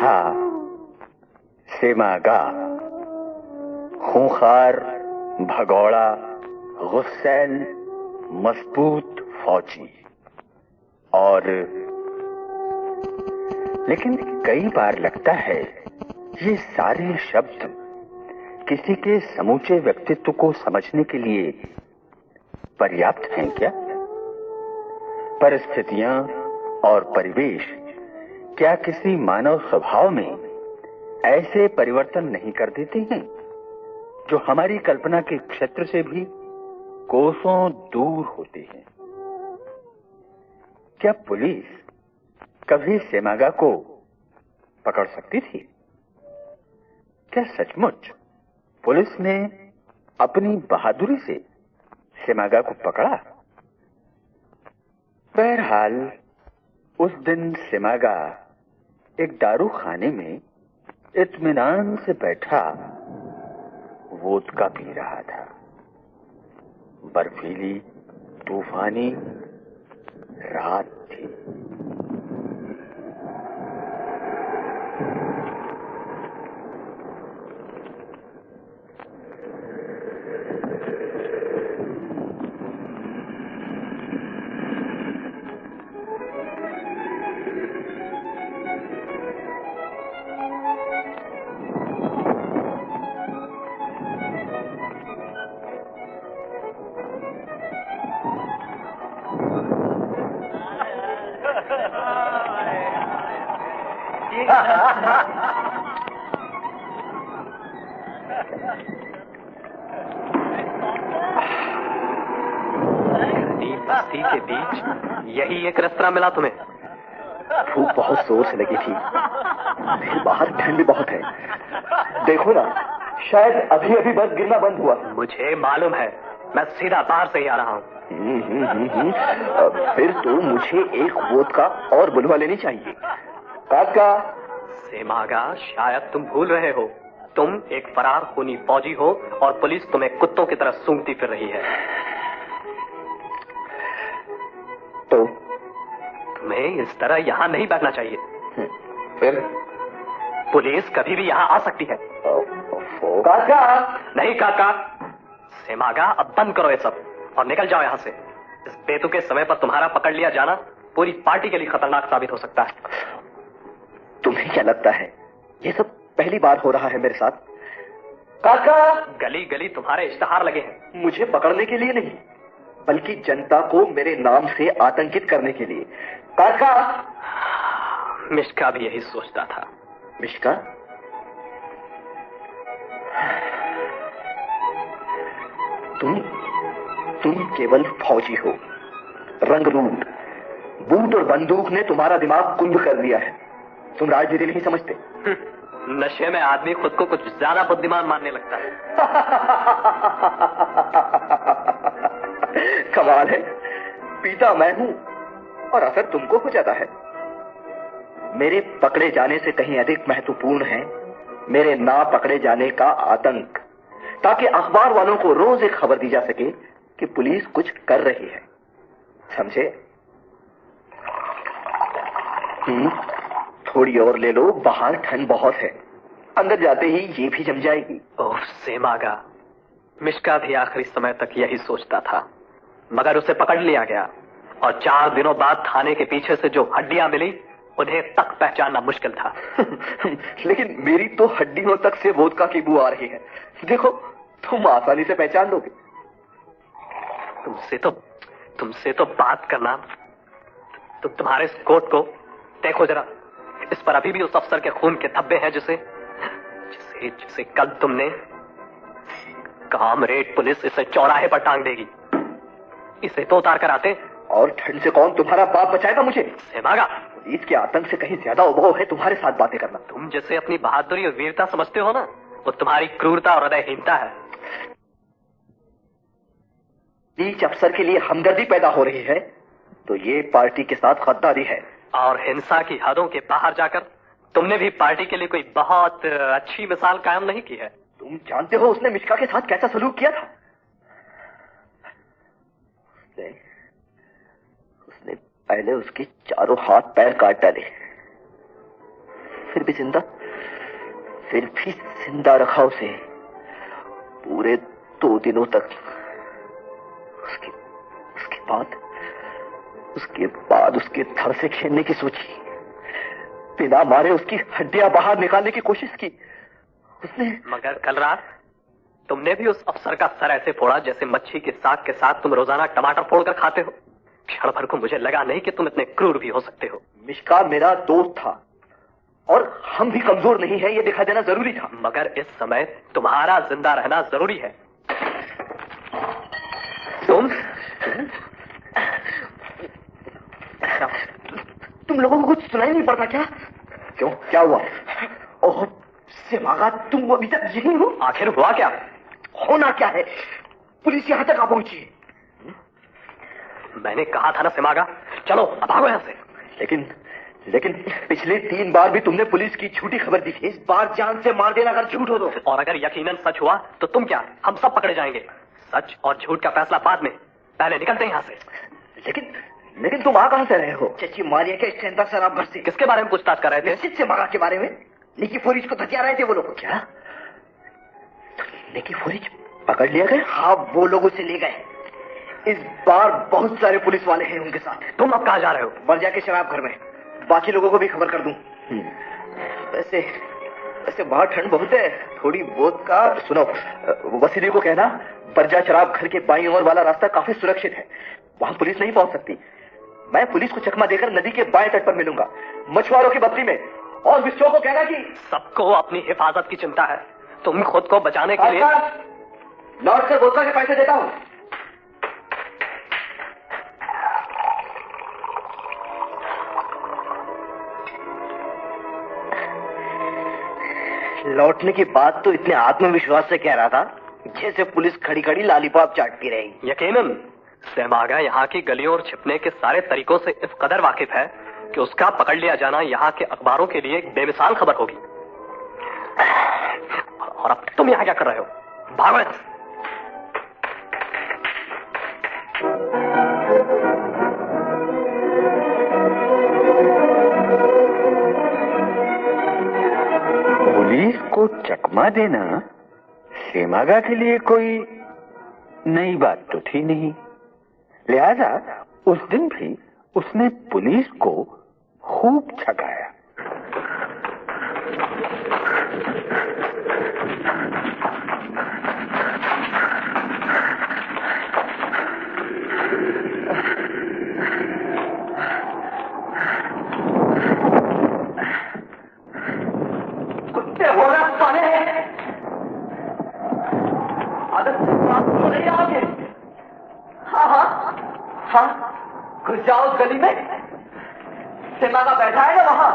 था सेमागा, खूंखार, भगौड़ा, गुस्सैल, मजबूत फौजी। और लेकिन कई बार लगता है ये सारे शब्द किसी के समूचे व्यक्तित्व को समझने के लिए पर्याप्त हैं क्या? परिस्थितियां और परिवेश क्या किसी मानव स्वभाव में ऐसे परिवर्तन नहीं कर देते हैं जो हमारी कल्पना के क्षेत्र से भी कोसों दूर होते हैं? क्या पुलिस कभी सेमागा को पकड़ सकती थी? क्या सचमुच पुलिस ने अपनी बहादुरी से सेमागा को पकड़ा? बहरहाल उस दिन सेमागा एक दारू खाने में इत्मीनान से बैठा वोदका पी रहा था। बर्फीली तूफानी रात थी। बस्ती के बीच यही एक रेस्तरां मिला तुम्हें? भूख बहुत जोर से लगी थी, फिर बाहर ठंड बहुत है। देखो ना, शायद अभी अभी बस गिरना बंद हुआ। मुझे मालूम है, मैं सीधा बाहर से ही आ रहा हूँ। फिर तो मुझे एक वोदका और बुलवा लेनी चाहिए। काका। सेमागा, शायद तुम भूल रहे हो, तुम एक फरार खूनी फौजी हो और पुलिस तुम्हें कुत्तों की तरह सूंघती फिर रही है। तो तुम्हें इस तरह यहाँ नहीं बैठना चाहिए। फिर पुलिस कभी भी यहाँ आ सकती है। काका। नहीं काका, सेमागा अब बंद करो ये सब और निकल जाओ यहाँ से। इस बेतुके समय पर तुम्हारा पकड़ लिया जाना पूरी पार्टी के लिए खतरनाक साबित हो सकता है। तुम्हें क्या लगता है ये सब पहली बार हो रहा है मेरे साथ? काका। गली गली तुम्हारे इश्तेहार लगे हैं। मुझे पकड़ने के लिए नहीं, बल्कि जनता को मेरे नाम से आतंकित करने के लिए। काका। मिश्का भी यही सोचता था। मिश्का? तुम केवल फौजी हो, रंगरूट। बूट और बंदूक ने तुम्हारा दिमाग कुंद कर दिया है। तुम राजनीति नहीं समझते। नशे में आदमी खुद को कुछ ज्यादा बुद्धिमान मानने लगता है। कमाल है, पीता मैं हूं और असर तुमको हो जाता है। मेरे पकड़े जाने से कहीं अधिक महत्वपूर्ण है मेरे ना पकड़े जाने का आतंक, ताकि अखबार वालों को रोज एक खबर दी जा सके कि पुलिस कुछ कर रही है। समझे? थोड़ी और ले लो, बाहर ठंड बहुत है। अंदर जाते ही ये भी जम जाएगी। ओह सेमागा, मिश्का भी आखिरी समय तक यही सोचता था, मगर उसे पकड़ लिया गया और 4 दिनों बाद थाने के पीछे से जो हड्डियां मिली उन्हें तक पहचानना मुश्किल था। लेकिन मेरी तो हड्डियों तक से वोदका की बू आ रही है। देखो, तुम आसानी से पहचान लोगे। तुमसे तो बात करना। तुम्हारे इस कोट को देखो जरा, इस पर अभी भी उस अफसर के खून के धब्बे हैं जिसे कल तुमने कामरेड पुलिस इसे चौराहे पर टांग देगी। इसे तो उतार कर आते। और ठंड से कौन तुम्हारा बाप बचाएगा मुझे? सेमागा, पुलिस के आतंक से कहीं ज्यादा उबाऊ है तुम्हारे साथ बातें करना। तुम जैसे अपनी बहादुरी और वीरता समझते हो ना, वो तुम्हारी क्रूरता और हृदयहीनता है। नीच अफसर के लिए हमदर्दी पैदा हो रही है तो ये पार्टी के साथ गद्दारी है। और हिंसा की हदों के बाहर जाकर तुमने भी पार्टी के लिए कोई बहुत अच्छी मिसाल कायम नहीं की है। तुम जानते हो उसने मिश्का के साथ कैसा सलूक किया था? उसने पहले उसके चारों हाथ पैर काट डाले, फिर भी जिंदा रखा उसे पूरे 2 दिनों तक। उसके बाद उसके धड़ से खेलने की सोची, बिना मारे उसकी हड्डियां बाहर निकालने की कोशिश की उसने। मगर कल रात तुमने भी उस अफसर का सर ऐसे फोड़ा जैसे मच्छी के साग के साथ तुम रोजाना टमाटर फोड़कर खाते हो। क्षण भर को मुझे लगा नहीं कि तुम इतने क्रूर भी हो सकते हो। मिशका मेरा दोस्त था और हम भी कमजोर नहीं है, ये दिखा देना जरूरी था। मगर इस समय तुम्हारा जिंदा रहना जरूरी है। तुम लोगों को कुछ सुनाई नहीं पड़ता क्या? क्यों, क्या हुआ? ओह सेमागा, तुम अभी तक यहीं हो? आखिर हुआ क्या? होना क्या है, पुलिस यहां तक आ पहुंची है। मैंने कहा था ना सेमागा, चलो अब भागो यहां से। लेकिन पिछले 3 बार भी तुमने पुलिस की झूठी खबर दी थी। इस बार जान से मार देना अगर झूठ हो तो। और अगर यकीनन सच हुआ तो तुम क्या, हम सब पकड़े जाएंगे। सच और झूठ का फैसला बाद में, पहले निकलते हैं यहाँ से। लेकिन तुम आ कहां से रहे हो? चची मारिया के स्टैंड शराब घर से। किसके बारे में पूछताछ कर रहे थे? निश्चित से मागा के बारे में। निकीफोरिज को धतिया रहे थे वो लोग। क्या निकीफोरिज पकड़ लिया गया? हाँ, वो लोग उसे ले गए। इस बार बहुत सारे पुलिस वाले हैं उनके साथ। तुम अब कहां जा रहे हो? बर्जा के शराब घर में। बाकी लोगों को भी खबर कर दूं। वैसे बाहर ठंड बहुत है, थोड़ी बहुत का। सुनो, वसीली को कहना बर्जा शराब घर के बाईं ओर वाला रास्ता काफी सुरक्षित है, वहां पुलिस नहीं पहुंच सकती। मैं पुलिस को चकमा देकर नदी के बाएं तट पर मिलूंगा, मछुआरों की बस्ती में। और विश्व को कहना कि सबको अपनी हिफाजत की चिंता है, तुम खुद को बचाने के लिए। लौट कर बोतल के पैसे देता हूं। लौटने की बात तो इतने आत्मविश्वास से कह रहा था जैसे पुलिस खड़ी खड़ी लालीपॉप चाटती रहेगी। यकीनन सेमागा यहाँ की गलियों और छिपने के सारे तरीकों से इस कदर वाकिफ है कि उसका पकड़ लिया जाना यहाँ के अखबारों के लिए एक बेमिसाल खबर होगी। और अब तुम यहाँ क्या कर रहे हो? भागो यहाँ से। पुलिस को चकमा देना सेमागा के लिए कोई नई बात तो थी नहीं, लिहाजा उस दिन भी उसने पुलिस को खूब छकाया। कुत्ते हो रहा साले, आदत से बात तो नहीं आओगे? हाँ, घुस जाओ गली में। सेमागा बैठा है ना वहां,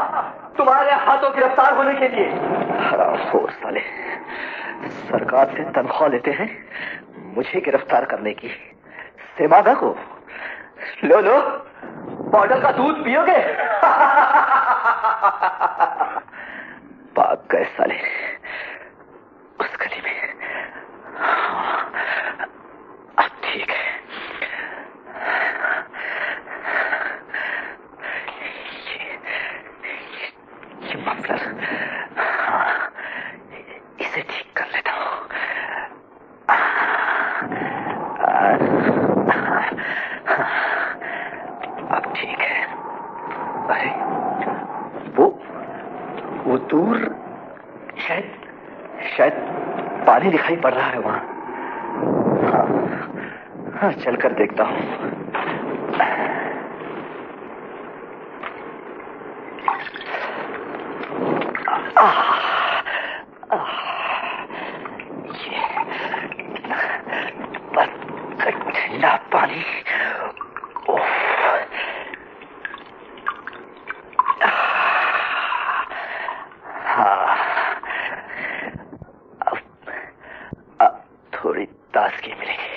तुम्हारे हाथों गिरफ्तार होने के लिए। हरामखोर साले, सरकार से तनख्वाह लेते हैं मुझे गिरफ्तार करने की। सेमागा को लो, बॉटल का दूध पियोगे? भाग गए साले उस गली में। अब ठीक है, ये मफलर, इसे ठीक कर लेता हूं। अब ठीक है। अरे वो दूर शायद पानी दिखाई पड़ रहा है वहां। हाँ, चलकर देखता हूं। ये ठंडा पानी। अब थोड़ी ताजगी मिलेगी।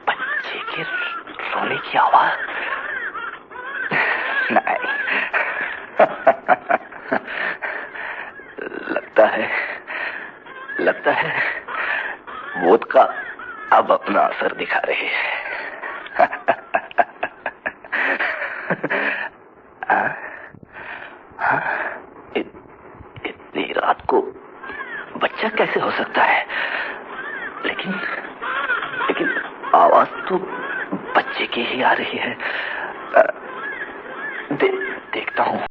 बच्चे के रोने की आवाज नहीं। लगता है वोदका अब अपना असर दिखा रही है। इतनी रात को बच्चा कैसे हो सकता है? लेकिन आवाज तो बच्चे की ही आ रही है। देखता हूँ।